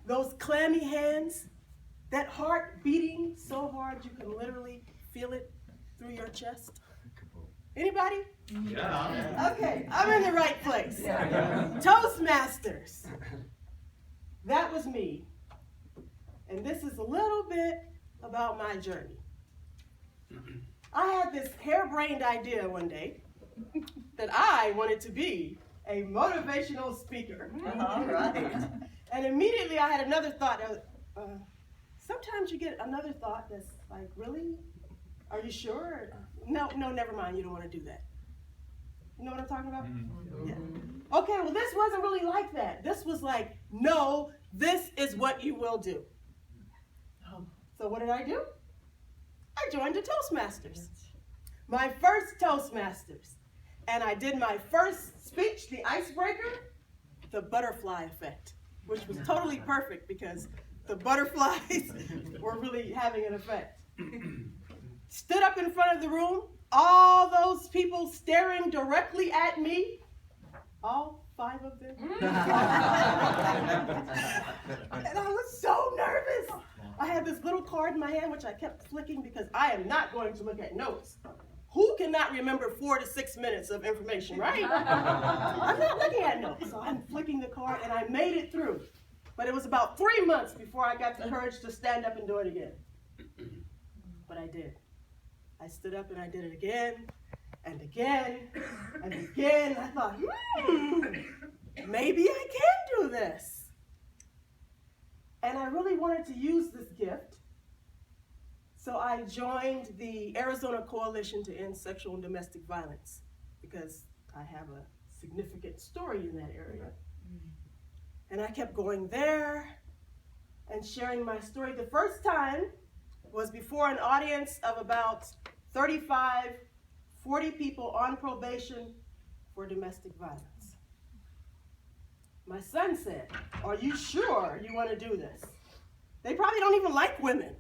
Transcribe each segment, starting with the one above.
those clammy hands, that heart beating so hard you can literally feel it through your chest. Anybody? Yeah. Okay, I'm in the right place. Toastmasters. That was me. And this is a little bit about my journey. I had this harebrained idea one day that I wanted to be a motivational speaker. Right. And immediately I had another thought. Sometimes you get another thought that's like, really? Are you sure? No, never mind. You don't want to do that. You know what I'm talking about? Mm-hmm. Yeah. Okay, well, this wasn't really like that. This was like, no, this is what you will do. So what did I do? I joined the Toastmasters. My first Toastmasters. And I did my first speech, the icebreaker, the butterfly effect, which was totally perfect because the butterflies were really having an effect. Stood up in front of the room, all those people staring directly at me, all 5 of them. And I was so nervous. I had this little card in my hand, which I kept flicking because I am not going to look at notes. Who cannot remember 4 to 6 minutes of information, right? I'm not looking at notes. So I'm flicking the card, and I made it through. But it was about 3 months before I got the courage to stand up and do it again. But I did. I stood up and I did it again, and again, and again. I thought, maybe I can do this. And I really wanted to use this gift. So I joined the Arizona Coalition to End Sexual and Domestic Violence because I have a significant story in that area. And I kept going there and sharing my story. The first time was before an audience of about 35, 40 people on probation for domestic violence. My son said, "Are you sure you want to do this? They probably don't even like women."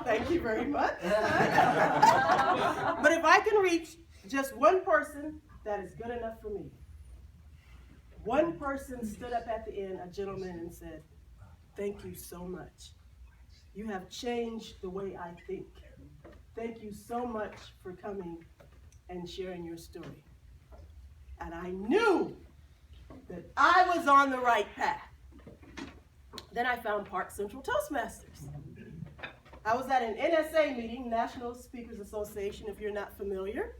Thank you very much. But if I can reach just one person, that is good enough for me. One person stood up at the end, a gentleman, and said, "Thank you so much. You have changed the way I think. Thank you so much for coming and sharing your story." And I knew that I was on the right path. Then I found Park Central Toastmasters. I was at an NSA meeting, National Speakers Association, if you're not familiar.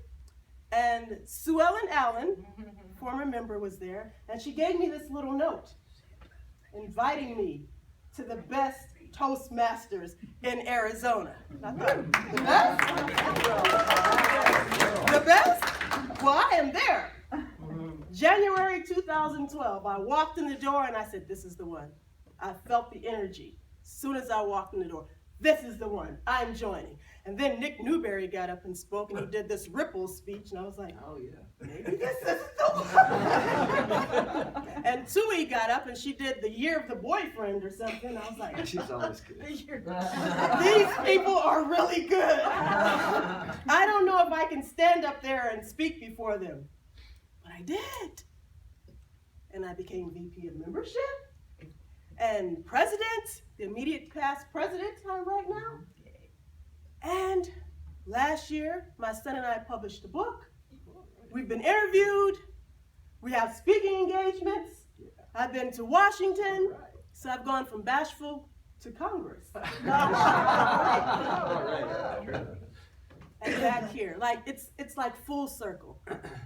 And Sue Ellen Allen, former member, was there, and she gave me this little note inviting me to the best Toastmasters in Arizona. I thought, the best? The best? Well, I am there. January 2012, I walked in the door and I said, "This is the one." I felt the energy as soon as I walked in the door. This is the one. I'm joining. And then Nick Newberry got up and spoke, and he did this ripple speech, and I was like, "Oh yeah, maybe this is the one." And Tui got up, and she did the year of the boyfriend or something. I was like, She's always good. These people are really good. I don't know if I can stand up there and speak before them, but I did. And I became VP of membership. And president, the immediate past president right now. And last year, my son and I published a book. We've been interviewed. We have speaking engagements. I've been to Washington. So I've gone from bashful to Congress. And back here. Like it's like full circle.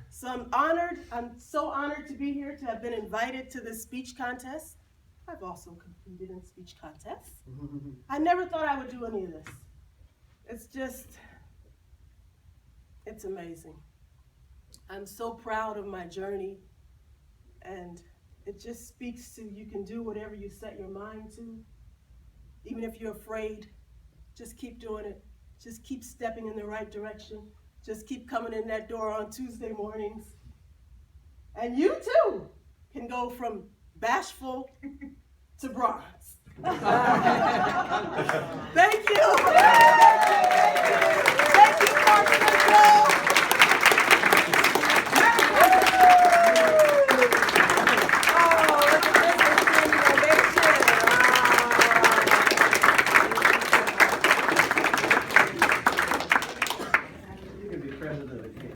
So I'm honored. I'm so honored to be here, to have been invited to this speech contest. I've also competed in speech contests. I never thought I would do any of this. It's amazing. I'm so proud of my journey, and it just speaks to you can do whatever you set your mind to. Even if you're afraid, just keep doing it. Just keep stepping in the right direction. Just keep coming in that door on Tuesday mornings. And you too can go from bashful to bronze. Thank you. Thank you, Park Central.